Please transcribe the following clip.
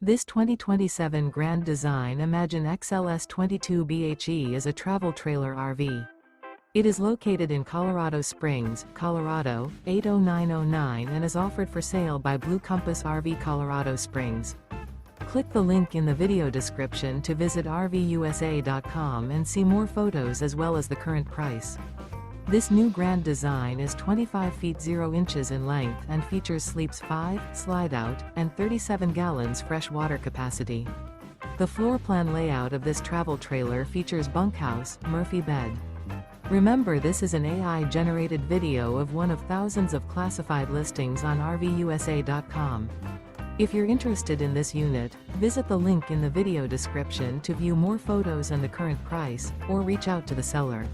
This 2027 Grand Design Imagine XLS 22BHE is a travel trailer RV. It is located in Colorado Springs, Colorado, 80909 and is offered for sale by Blue Compass RV Colorado Springs. Click the link in the video description to visit RVUSA.com and see more photos as well as the current price. This new Grand Design is 25 feet 0 inches in length and features sleeps 5, Slideout, and 37 gallons fresh water capacity. The floor plan layout of this travel trailer features bunkhouse, Murphy bed. Remember, this is an AI-generated video of one of thousands of classified listings on RVUSA.com. If you're interested in this unit, visit the link in the video description to view more photos and the current price, or reach out to the seller.